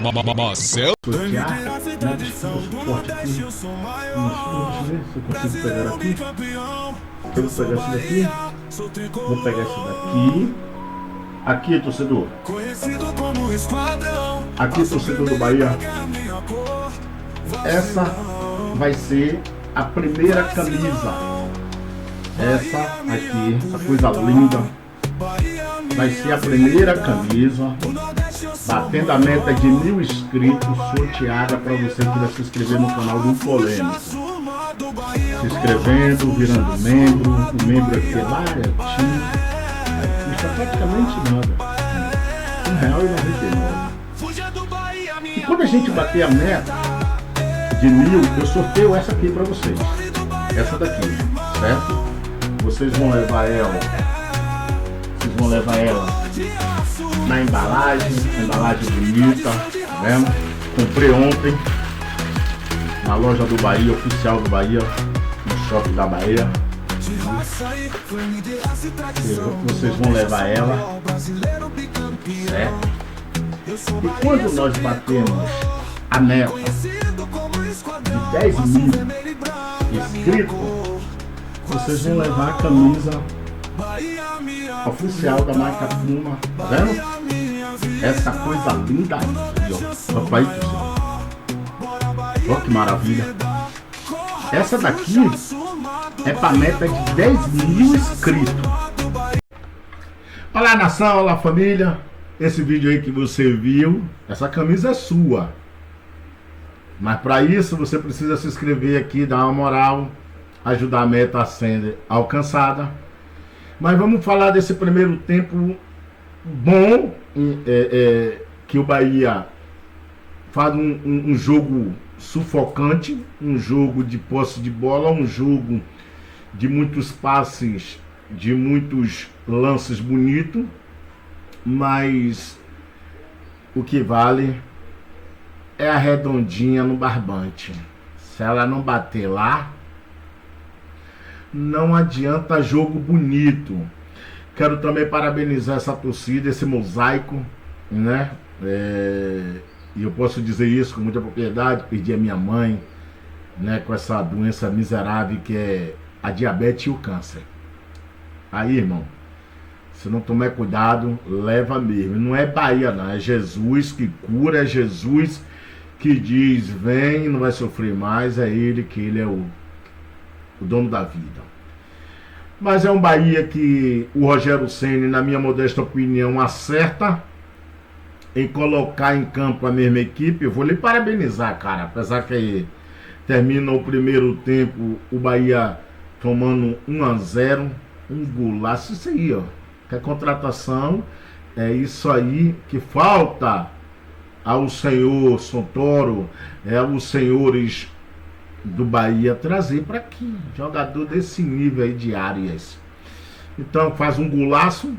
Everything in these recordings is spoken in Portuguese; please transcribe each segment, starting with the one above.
Marcelo. Sortear, né? Deixa eu suporte aqui. Deixa eu ver se eu consigo pegar aqui. Eu vou pegar esse daqui. Vou pegar esse daqui. Aqui, torcedor. Aqui, torcedor do Bahia. Essa vai ser a primeira camisa. Essa aqui, essa coisa linda. Vai ser a primeira camisa, batendo a meta de 1000 inscritos, sorteada para você que vai se inscrever no canal do Polêmica. Se inscrevendo, virando membro, o membro aqui é baratinho, custa praticamente nada, R$1,99. E quando a gente bater a meta de 1000, eu sorteio essa aqui para vocês, essa daqui, certo? Vocês vão levar ela na embalagem bonita, tá vendo? Comprei ontem na loja do Bahia, oficial do Bahia, no shopping da Bahia. Vocês vão levar ela, certo? E quando nós batemos a meta de 10.000 inscritos, vocês vão levar a camisa oficial da marca Puma, tá vendo? Essa coisa linda aí, ó. Papai do céu. Ó que maravilha. Essa daqui é pra meta de 10.000 inscritos. Olá nação, olá família. Esse vídeo aí que você viu, essa camisa é sua. Mas para isso você precisa se inscrever aqui, dar uma moral, ajudar a meta a ser alcançada. Mas vamos falar desse primeiro tempo bom, que o Bahia faz um jogo sufocante, um jogo de posse de bola, um jogo de muitos passes, de muitos lances bonitos, mas o que vale é a redondinha no barbante. Se ela não bater lá, não adianta jogo bonito. Quero também parabenizar essa torcida, esse mosaico, né? E eu posso dizer isso com muita propriedade. Perdi a minha mãe, né, com essa doença miserável que é a diabetes e o câncer. Aí, irmão, se não tomar cuidado, leva mesmo. Não é Bahia, não. É Jesus que cura, é Jesus que diz, vem, não vai sofrer mais. É Ele que Ele é o dono da vida. Mas é um Bahia que o Rogério Ceni, na minha modesta opinião, acerta em colocar em campo a mesma equipe. Eu vou lhe parabenizar, cara. Apesar que termina o primeiro tempo, o Bahia tomando 1-0, um golaço. Isso aí, ó. Que a contratação é isso aí que falta ao senhor Santoro, aos senhores do Bahia trazer para aqui, jogador desse nível aí de Arias. Então faz um golaço,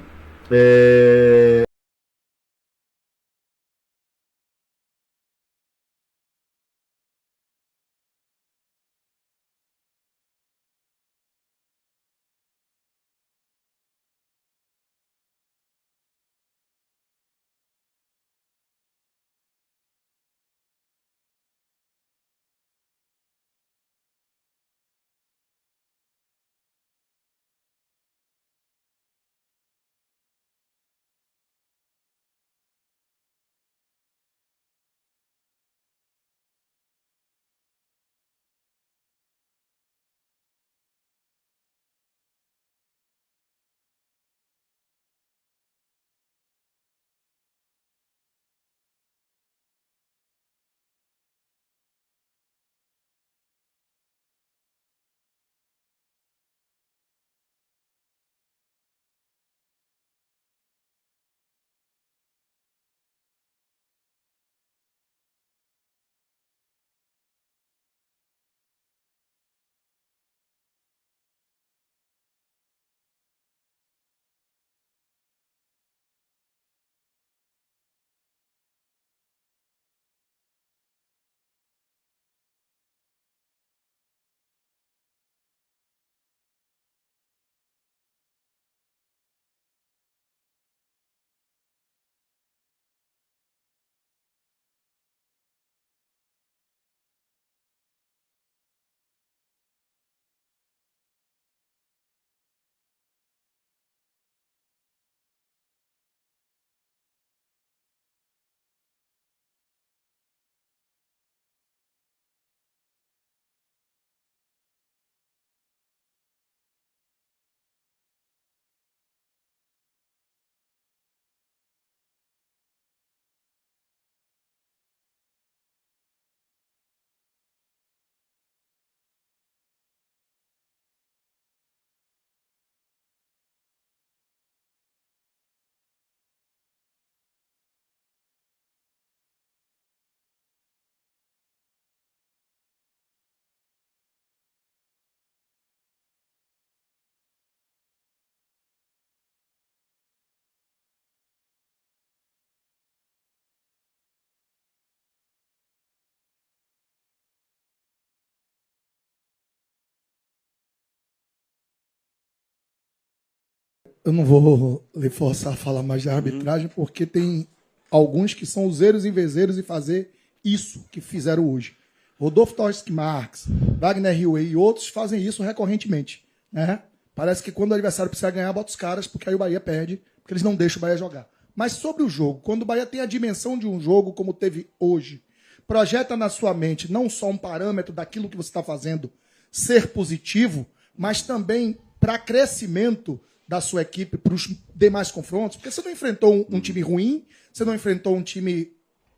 Eu não vou lhe forçar a falar mais de arbitragem, porque tem alguns que são useiros e vezeiros e fazer isso que fizeram hoje. Rodolfo Torres Marques, Wagner Rio e outros fazem isso recorrentemente, né? Parece que quando o adversário precisa ganhar, bota os caras, porque aí o Bahia perde, porque eles não deixam o Bahia jogar. Mas sobre o jogo, quando o Bahia tem a dimensão de um jogo como teve hoje, projeta na sua mente não só um parâmetro daquilo que você está fazendo ser positivo, mas também para crescimento da sua equipe para os demais confrontos, porque você não enfrentou um time ruim, você não enfrentou um time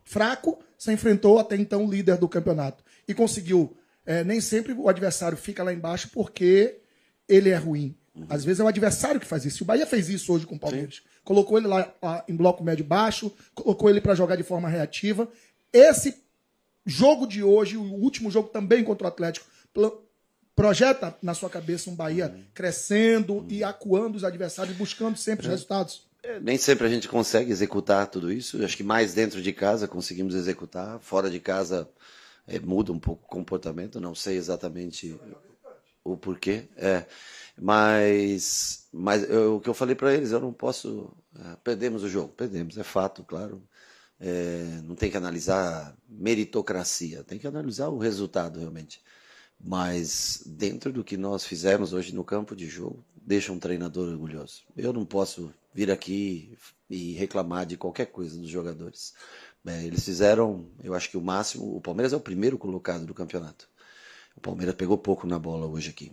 fraco, você enfrentou até então o líder do campeonato. E conseguiu. Nem sempre o adversário fica lá embaixo porque ele é ruim. Às vezes é o adversário que faz isso. O Bahia fez isso hoje com o Palmeiras. Sim. Colocou ele lá em bloco médio-baixo, colocou ele para jogar de forma reativa. Esse jogo de hoje, o último jogo também contra o Atlético, projeta na sua cabeça um Bahia crescendo e acuando os adversários, buscando sempre os resultados. Nem sempre a gente consegue executar tudo isso. Acho que mais dentro de casa conseguimos executar. Fora de casa muda um pouco o comportamento. Não sei exatamente o porquê. Mas o que eu falei para eles, eu não posso... perdemos o jogo. Perdemos, é fato, claro. Não tem que analisar meritocracia. Tem que analisar o resultado, realmente. Mas dentro do que nós fizemos hoje no campo de jogo, deixa um treinador orgulhoso. Eu não posso vir aqui e reclamar de qualquer coisa dos jogadores. Eles fizeram, eu acho que o máximo. O Palmeiras é o primeiro colocado do campeonato. O Palmeiras pegou pouco na bola hoje aqui,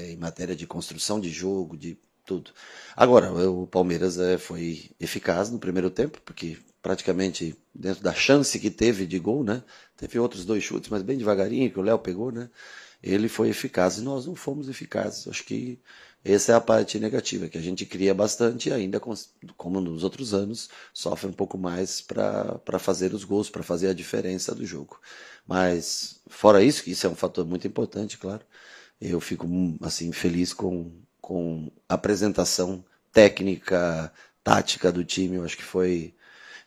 em matéria de construção de jogo, de tudo. Agora, o Palmeiras foi eficaz no primeiro tempo, porque praticamente dentro da chance que teve de gol, né? Teve outros 2 chutes, mas bem devagarinho, que o Léo pegou, né? Ele foi eficaz e nós não fomos eficazes. Acho que essa é a parte negativa, que a gente cria bastante e ainda, como nos outros anos, sofre um pouco mais para fazer os gols, para fazer a diferença do jogo. Mas, fora isso, que isso é um fator muito importante, claro, eu fico assim feliz com a apresentação técnica, tática do time. Eu acho que foi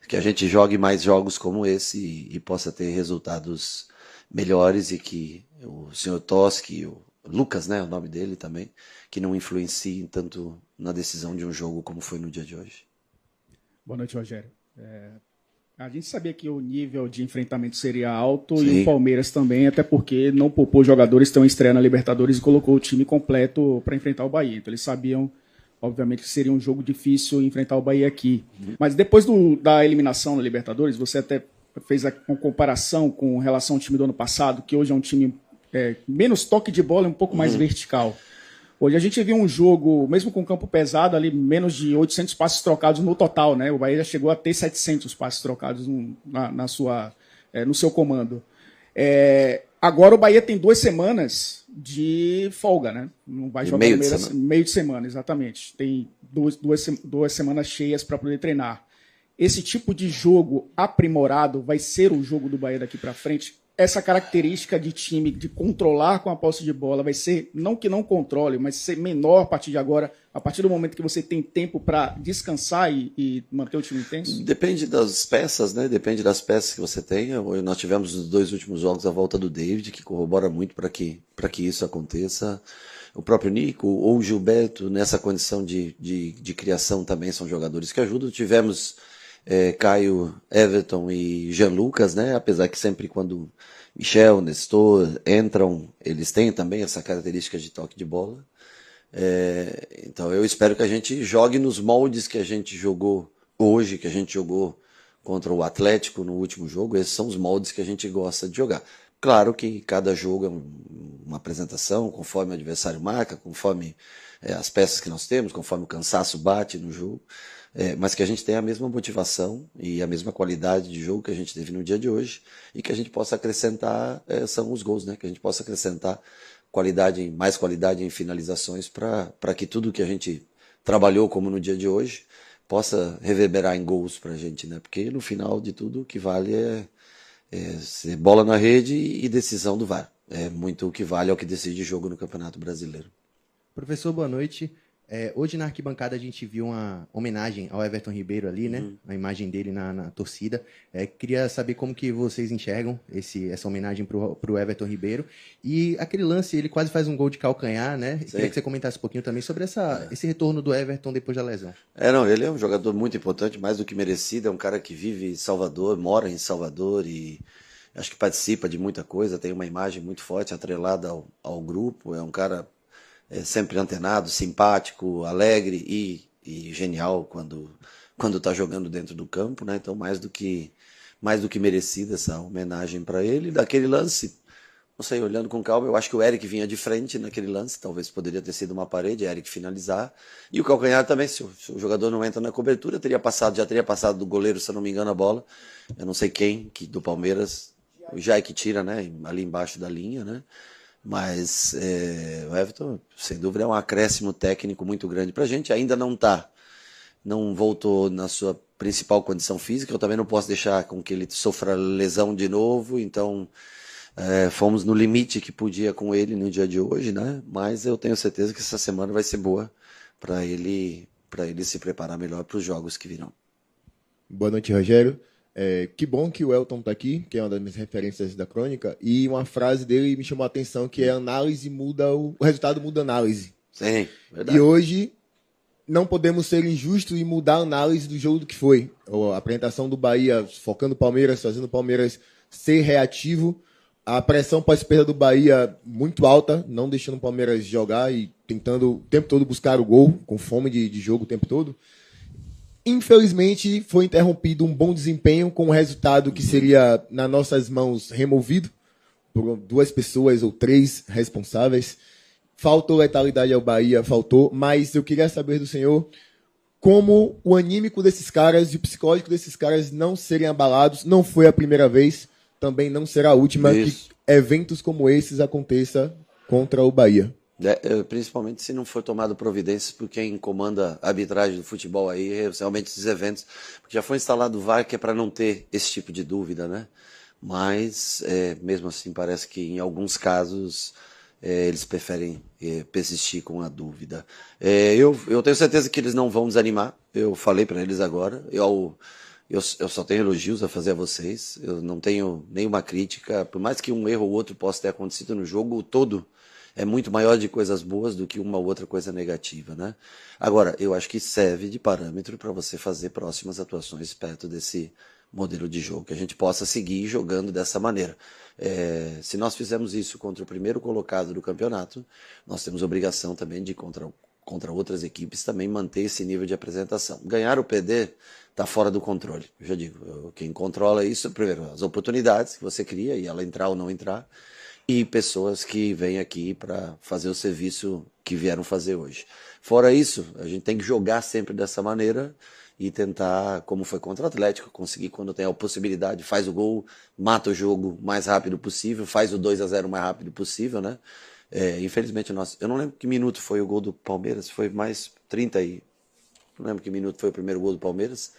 que a gente jogue mais jogos como esse e possa ter resultados melhores e que o senhor Toski, o Lucas, né, o nome dele também, que não influenciem tanto na decisão de um jogo como foi no dia de hoje. Boa noite, Rogério. A gente sabia que o nível de enfrentamento seria alto. Sim. E o Palmeiras também, até porque não poupou jogadores que estão estreando na Libertadores e colocou o time completo para enfrentar o Bahia. Então eles sabiam, obviamente, que seria um jogo difícil enfrentar o Bahia aqui. Mas depois da eliminação na Libertadores, você até fez uma comparação com relação ao time do ano passado, que hoje é um time menos toque de bola e um pouco mais vertical. Hoje a gente viu um jogo, mesmo com campo pesado, ali menos de 800 passes trocados no total, né? O Bahia já chegou a ter 700 passes trocados no seu comando. Agora o Bahia tem 2 semanas de folga, né? Não vai jogar meio de semana, exatamente. Tem duas semanas cheias para poder treinar. Esse tipo de jogo aprimorado vai ser o jogo do Bahia daqui para frente. Essa característica de time de controlar com a posse de bola vai ser, não que não controle, mas ser menor a partir de agora, a partir do momento que você tem tempo para descansar e manter o time intenso? Depende das peças, né? Depende das peças que você tenha. Nós tivemos nos 2 últimos jogos a volta do David, que corrobora muito para que isso aconteça. O próprio Nico ou o Gilberto, nessa condição de criação, também são jogadores que ajudam. Tivemos Caio, Everton e Jean Lucas, né? Apesar que sempre quando Michel, Nestor entram, eles têm também essa característica de toque de bola. Então eu espero que a gente jogue nos moldes que a gente jogou hoje, que a gente jogou contra o Atlético no último jogo. Esses são os moldes que a gente gosta de jogar. Claro que cada jogo é uma apresentação, conforme o adversário marca, conforme as peças que nós temos, conforme o cansaço bate no jogo. Mas que a gente tenha a mesma motivação e a mesma qualidade de jogo que a gente teve no dia de hoje e que a gente possa acrescentar, são os gols, né? Que a gente possa acrescentar mais qualidade em finalizações para que tudo que a gente trabalhou como no dia de hoje possa reverberar em gols para a gente, né? Porque no final de tudo o que vale é ser bola na rede e decisão do VAR. É muito o que vale, é o que decide jogo no Campeonato Brasileiro. Professor, boa noite. Hoje na arquibancada a gente viu uma homenagem ao Everton Ribeiro ali, né? A imagem dele na torcida. Queria saber como que vocês enxergam essa homenagem pro Everton Ribeiro. E aquele lance, ele quase faz um gol de calcanhar, né? Queria que você comentasse um pouquinho também sobre esse retorno do Everton depois da lesão. Não, ele é um jogador muito importante, mais do que merecido. É um cara que vive em Salvador, mora em Salvador e acho que participa de muita coisa. Tem uma imagem muito forte, atrelada ao grupo. É um cara sempre antenado, simpático, alegre e genial quando tá jogando dentro do campo, né? Então mais do que merecida essa homenagem para ele. Daquele lance, não sei, olhando com calma, eu acho que o Eric vinha de frente naquele lance, talvez poderia ter sido uma parede, Eric finalizar. E o calcanhar também, se o jogador não entra na cobertura, já teria passado do goleiro, se eu não me engano, a bola. Eu não sei quem, do Palmeiras, o Jai que tira, né? Ali embaixo da linha, né? Mas o Everton, sem dúvida, é um acréscimo técnico muito grande pra gente. Ainda não voltou na sua principal condição física. Eu também não posso deixar com que ele sofra lesão de novo. Então, fomos no limite que podia com ele no dia de hoje, né? Mas eu tenho certeza que essa semana vai ser boa para ele se preparar melhor para os jogos que virão. Boa noite, Rogério. Que bom que o Elton está aqui, que é uma das minhas referências da crônica, e uma frase dele me chamou a atenção, que é análise muda o resultado muda a análise. Sim, verdade. E hoje não podemos ser injustos e mudar a análise do jogo do que foi. A apresentação do Bahia focando o Palmeiras, fazendo o Palmeiras ser reativo, a pressão pós-perda do Bahia muito alta, não deixando o Palmeiras jogar e tentando o tempo todo buscar o gol, com fome de jogo o tempo todo. Infelizmente, foi interrompido um bom desempenho com um resultado que seria, nas nossas mãos, removido por 2 pessoas ou 3 responsáveis. Faltou letalidade ao Bahia, mas eu queria saber do senhor como o anímico desses caras e o psicológico desses caras não serem abalados. Não foi a primeira vez, também não será a última que eventos como esses aconteçam contra o Bahia. Principalmente se não for tomado providências por quem comanda a arbitragem do futebol aí, realmente esses eventos, porque já foi instalado o VAR, que é para não ter esse tipo de dúvida, né? Mas mesmo assim parece que em alguns casos eles preferem persistir com a dúvida. Eu tenho certeza que eles não vão desanimar. Eu falei para eles agora. Eu só tenho elogios a fazer a vocês. Eu não tenho nenhuma crítica, por mais que um erro ou outro possa ter acontecido no jogo, o todo é muito maior de coisas boas do que uma ou outra coisa negativa, né? Agora, eu acho que serve de parâmetro para você fazer próximas atuações perto desse modelo de jogo, que a gente possa seguir jogando dessa maneira. Se nós fizermos isso contra o primeiro colocado do campeonato, nós temos obrigação também de, contra outras equipes, também manter esse nível de apresentação. Ganhar ou perder está fora do controle, eu já digo. Quem controla isso, primeiro, as oportunidades que você cria, e ela entrar ou não entrar, e pessoas que vêm aqui para fazer o serviço que vieram fazer hoje. Fora isso, a gente tem que jogar sempre dessa maneira e tentar, como foi contra o Atlético, conseguir quando tem a possibilidade, faz o gol, mata o jogo o mais rápido possível, faz o 2-0 o mais rápido possível, né? Infelizmente, eu não lembro que minuto foi o gol do Palmeiras, foi mais 30 e... Não lembro que minuto foi o primeiro gol do Palmeiras,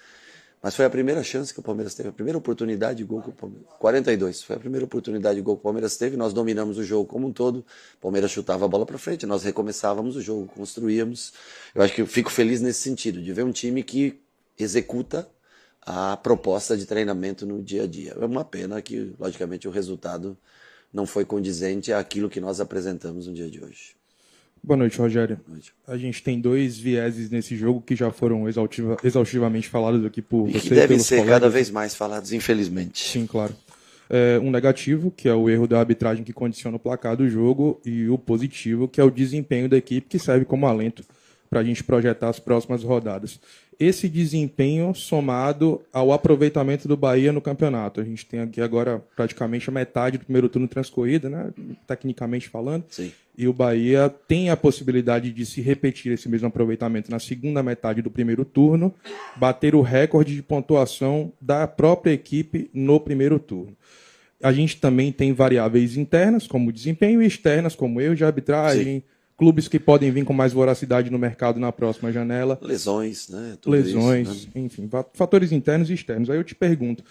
mas foi a primeira chance que o Palmeiras teve, a primeira oportunidade de gol que o Palmeiras... 42, foi a primeira oportunidade de gol que o Palmeiras teve, nós dominamos o jogo como um todo, o Palmeiras chutava a bola para frente, nós recomeçávamos o jogo, construíamos. Eu acho que eu fico feliz nesse sentido, de ver um time que executa a proposta de treinamento no dia a dia. É uma pena que, logicamente, o resultado não foi condizente àquilo que nós apresentamos no dia de hoje. Boa noite, Rogério. Boa noite. A gente tem 2 vieses nesse jogo que já foram exaustivamente falados aqui por você. E que devem ser colegas. Cada vez mais falados, infelizmente. Sim, claro. Um negativo, que é o erro da arbitragem que condiciona o placar do jogo, e o positivo, que é o desempenho da equipe, que serve como alento para a gente projetar as próximas rodadas. Esse desempenho somado ao aproveitamento do Bahia no campeonato. A gente tem aqui agora praticamente a metade do primeiro turno transcorrido, né? Tecnicamente falando. Sim. E o Bahia tem a possibilidade de se repetir esse mesmo aproveitamento na segunda metade do primeiro turno, bater o recorde de pontuação da própria equipe no primeiro turno. A gente também tem variáveis internas, como desempenho, e externas, como erro de arbitragem, sim, clubes que podem vir com mais voracidade no mercado na próxima janela. Lesões, né? Tudo lesões, isso, né? Enfim, fatores internos e externos. Aí eu te pergunto,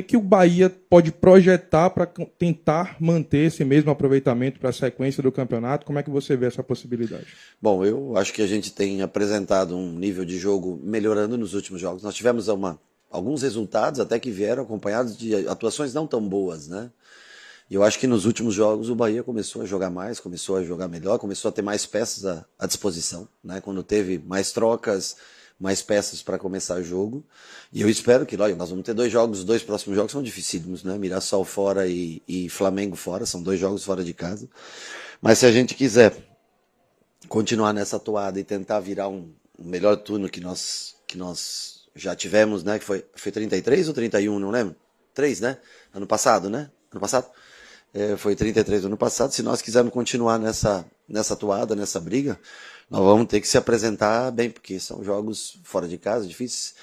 que o Bahia pode projetar para tentar manter esse mesmo aproveitamento para a sequência do campeonato? Como é que você vê essa possibilidade? Bom, eu acho que a gente tem apresentado um nível de jogo melhorando nos últimos jogos. Nós tivemos alguns resultados até que vieram acompanhados de atuações não tão boas, né? E eu acho que nos últimos jogos o Bahia começou a jogar mais, começou a jogar melhor, começou a ter mais peças à disposição, né? Quando teve mais trocas, mais peças para começar o jogo. E eu espero que, lógico, nós vamos ter 2 jogos, os 2 próximos jogos são dificílimos, né? Mirassol fora e Flamengo fora, são 2 jogos fora de casa. Mas se a gente quiser continuar nessa toada e tentar virar um melhor turno que nós já tivemos, né? Que foi 33 ou 31, não lembro? 3, né? Ano passado, né? Ano passado? Foi 33 ano passado. Se nós quisermos continuar nessa toada, nessa briga, nós vamos ter que se apresentar bem, porque são jogos fora de casa, difíceis.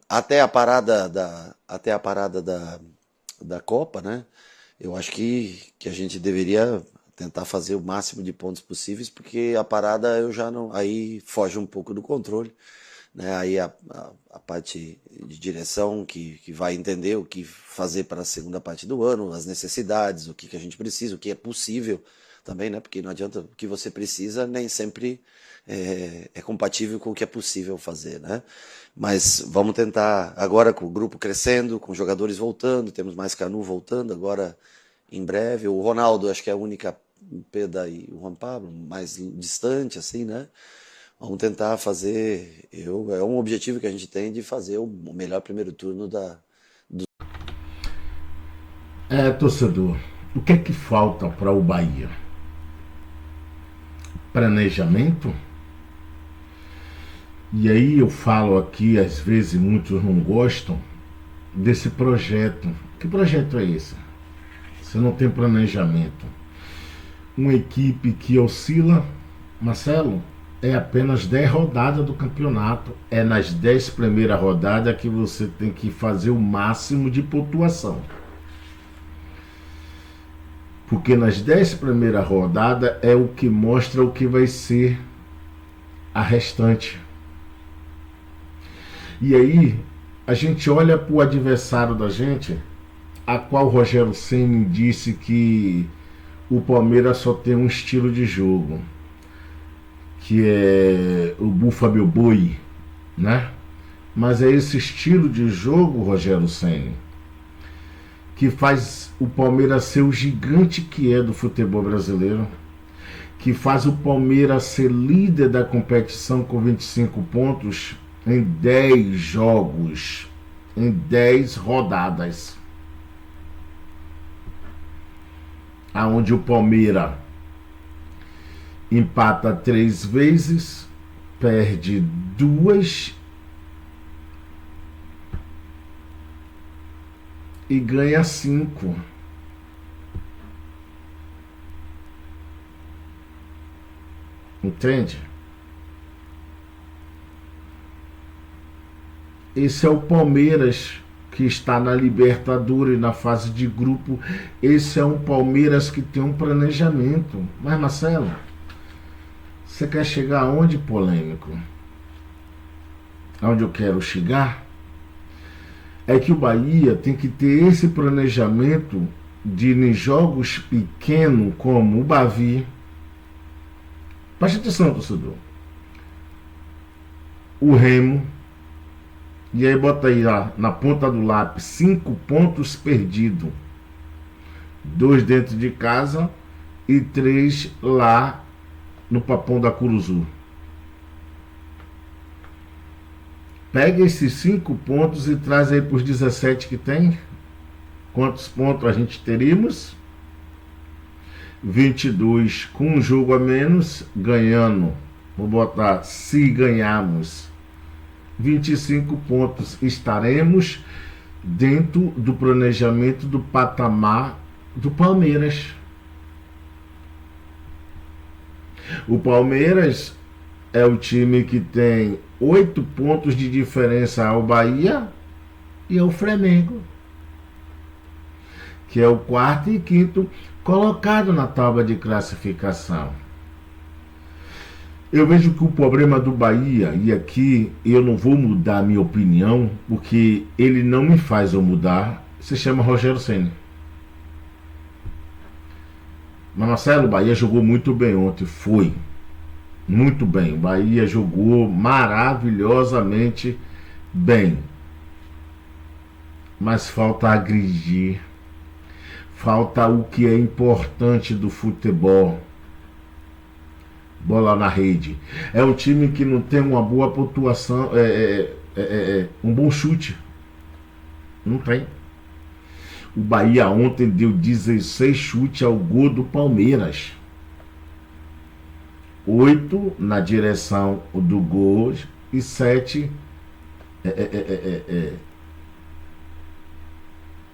Até a parada da Copa, né? Eu acho que a gente deveria tentar fazer o máximo de pontos possíveis, porque a parada eu já não, aí foge um pouco do controle, né? Aí a parte de direção que vai entender o que fazer para a segunda parte do ano, as necessidades, o que a gente precisa, o que é possível também, né? Porque não adianta, o que você precisa nem sempre é compatível com o que é possível fazer, né? Mas vamos tentar, agora com o grupo crescendo, com jogadores voltando, temos mais Canu voltando agora em breve, o Ronaldo acho que é a única perda, e o Juan Pablo mais distante, assim, né? Vamos tentar fazer, é um objetivo que a gente tem de fazer o melhor primeiro turno torcedor, o que é que falta para o Bahia? Planejamento? E aí eu falo aqui, às vezes muitos não gostam desse projeto. Que projeto é esse? Você não tem planejamento. Uma equipe que oscila, Marcelo, é apenas 10 rodadas do campeonato. É nas 10 primeiras rodadas que você tem que fazer o máximo de pontuação. Porque nas 10 primeiras rodadas é o que mostra o que vai ser a restante. E aí, a gente olha para o adversário da gente, a qual o Rogério Ceni disse que o Palmeiras só tem um estilo de jogo, que é o Bufa Meu Boi, né? Mas é esse estilo de jogo, Rogério Ceni, que faz o Palmeiras ser o gigante que é do futebol brasileiro, que faz o Palmeiras ser líder da competição com 25 pontos em 10 jogos, em 10 rodadas. Aonde o Palmeiras empata 3 vezes, perde 2 e ganha 5. Entende? Esse é o Palmeiras que está na Libertadores, na fase de grupo. Esse é um Palmeiras que tem um planejamento. Mas, Marcelo, você quer chegar aonde, polêmico? Aonde eu quero chegar é que o Bahia tem que ter esse planejamento de em jogos pequenos como o Bavi. Preste atenção, torcedor. O Remo. E aí bota aí ó, na ponta do lápis 5 pontos perdidos. 2 dentro de casa e 3 lá no Papão da Curuzu. Pega esses 5 pontos e traz aí para os 17 que tem. Quantos pontos a gente teríamos? 22 com um jogo a menos, ganhando. Vou botar, se ganharmos 25 pontos, estaremos dentro do planejamento do patamar do Palmeiras. O Palmeiras é o time que tem 8 pontos de diferença ao Bahia e ao Flamengo, que é o 4º e 5º colocado na tábua de classificação. Eu vejo que o problema do Bahia, e aqui eu não vou mudar a minha opinião, porque ele não me faz eu mudar, se chama Rogério Ceni. Mas Marcelo, o Bahia jogou muito bem ontem, foi. Muito bem, o Bahia jogou maravilhosamente bem. Mas falta agredir, falta o que é importante do futebol. Bola na rede. É um time que não tem uma boa pontuação, um bom chute. Não tem. O Bahia ontem deu 16 chutes ao gol do Palmeiras. 8 na direção do gol e 7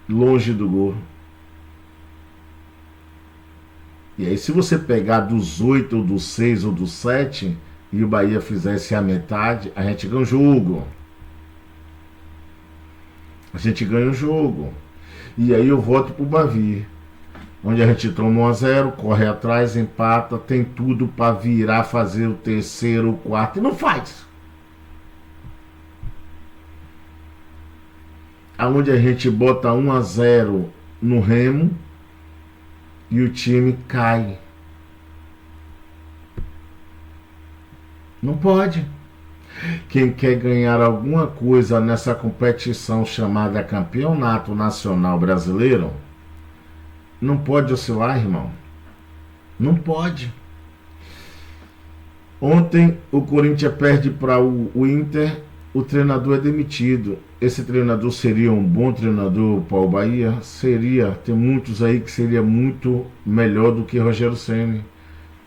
longe do gol. E aí, se você pegar dos 8 ou dos 6 ou dos 7 e o Bahia fizesse a metade, a gente ganha o jogo. A gente ganha o jogo. E aí eu volto pro Bavi, onde a gente toma 1-0, corre atrás, empata, tem tudo para virar, fazer o terceiro, o quarto, e não faz. Aonde a gente bota 1-0 no Remo e o time cai. Não pode. Quem quer ganhar alguma coisa nessa competição chamada Campeonato Nacional Brasileiro, não pode oscilar, irmão. Não pode. Ontem o Corinthians perde para o Inter, o treinador é demitido. Esse treinador seria um bom treinador para o Bahia? Seria. Tem muitos aí que seria muito melhor do que Rogério Ceni.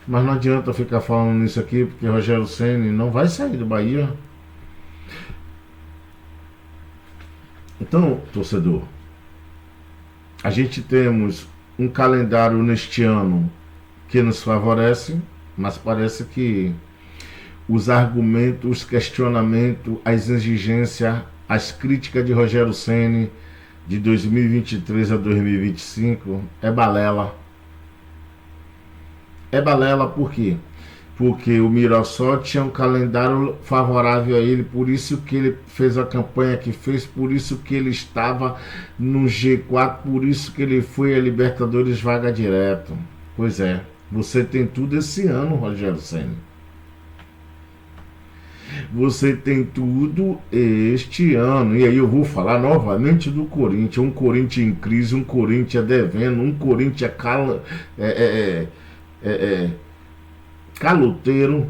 Mas não adianta ficar falando nisso aqui, porque Rogério Ceni não vai sair do Bahia. Então, torcedor, a gente temos um calendário neste ano que nos favorece, mas parece que os argumentos, os questionamentos, as exigências, as críticas de Rogério Ceni de 2023 a 2025 é balela. É balela por quê? Porque o Mirassol tinha um calendário favorável a ele, por isso que ele fez a campanha que fez, por isso que ele estava no G4, por isso que ele foi a Libertadores vaga direto. Pois é, você tem tudo esse ano, Rogério Ceni. Você tem tudo este ano. E aí eu vou falar novamente do Corinthians. Um Corinthians em crise, um Corinthians devendo, um Corinthians caloteiro.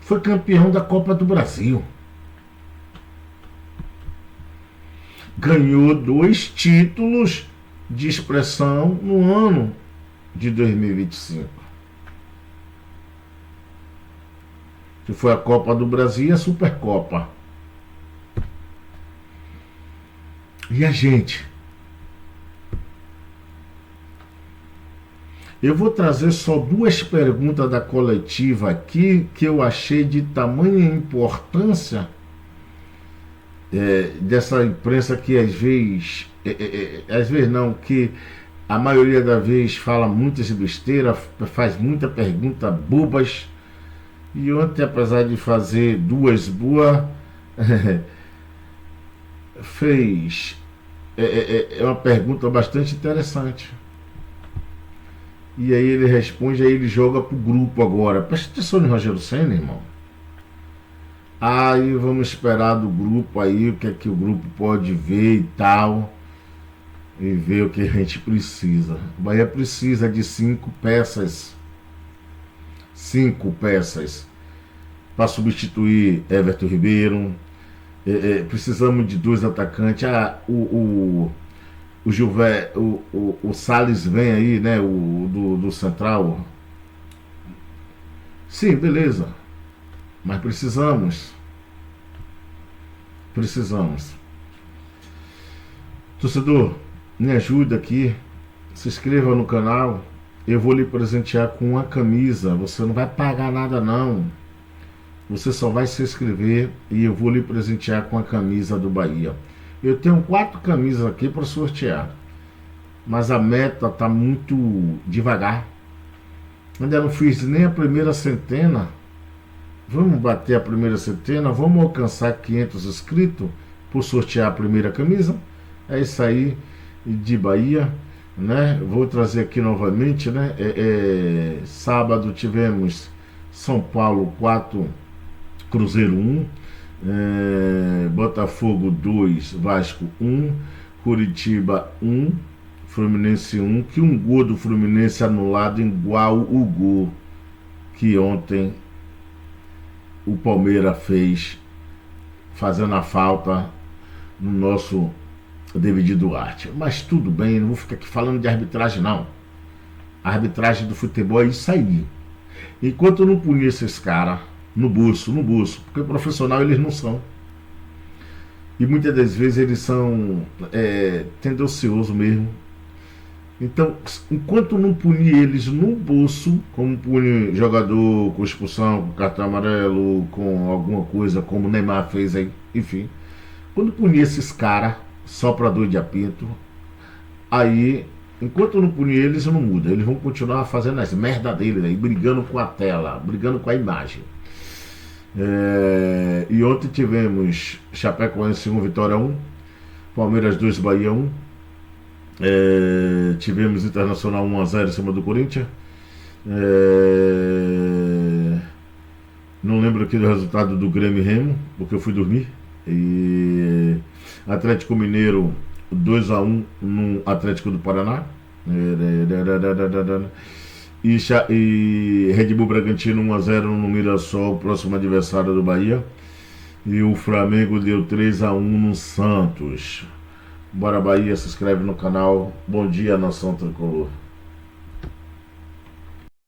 Foi campeão da Copa do Brasil. Ganhou 2 títulos de expressão no ano de 2025. Que foi a Copa do Brasil e a Supercopa. E a gente? Eu vou trazer só 2 perguntas da coletiva aqui que eu achei de tamanha importância dessa imprensa que às vezes não, que a maioria das vezes fala muitas besteiras, faz muita pergunta bobas. E ontem, apesar de fazer 2 boas, fez uma pergunta bastante interessante. E aí ele responde, aí ele joga pro grupo agora. Presta atenção no Rogério Ceni, irmão. Aí vamos esperar do grupo aí, o que é que o grupo pode ver e tal. E ver o que a gente precisa. O Bahia precisa de 5 peças. 5 peças para substituir Everton Ribeiro. Precisamos de 2 atacantes. O Salles vem aí, né? Do Central. Sim, beleza. Mas precisamos. Torcedor, me ajuda aqui. Se inscreva no canal. Eu vou lhe presentear com uma camisa. Você não vai pagar nada não. Você só vai se inscrever e eu vou lhe presentear com a camisa do Bahia. Eu tenho 4 camisas aqui para sortear. Mas a meta tá muito devagar. Ainda não fiz nem a primeira centena. Vamos bater a primeira centena, vamos alcançar 500 inscritos por sortear a primeira camisa. É isso aí de Bahia, né? Vou trazer aqui novamente, né? Sábado tivemos São Paulo 4, Cruzeiro 1, Botafogo 2, Vasco 1, Curitiba 1, Fluminense 1, que um gol do Fluminense anulado igual o gol que ontem o Palmeiras fez, fazendo a falta no nosso David Duarte. Mas tudo bem, não vou ficar aqui falando de arbitragem, não. A arbitragem do futebol é isso aí. Enquanto eu não punir esses caras no bolso, porque profissional eles não são. E muitas das vezes eles são tendenciosos mesmo. Então, enquanto não punir eles no bolso, como pune jogador com expulsão, com cartão amarelo, com alguma coisa, como o Neymar fez aí, enfim. Quando punir esses caras, só para dor de apito, aí, enquanto não punir eles, não muda. Eles vão continuar fazendo as merdas deles aí, brigando com a tela, brigando com a imagem. E ontem tivemos Chapecoense 1, Vitória 1, Palmeiras 2, Bahia 1. Tivemos Internacional 1-0 em cima do Corinthians. Não lembro aqui do resultado do Grêmio e Remo, porque eu fui dormir. E Atlético Mineiro 2-1 no Atlético do Paraná. E Red Bull Bragantino 1-0 no Mirassol, próximo adversário do Bahia. E o Flamengo deu 3-1 no Santos. Bora Bahia, se inscreve no canal. Bom dia, nação tricolor.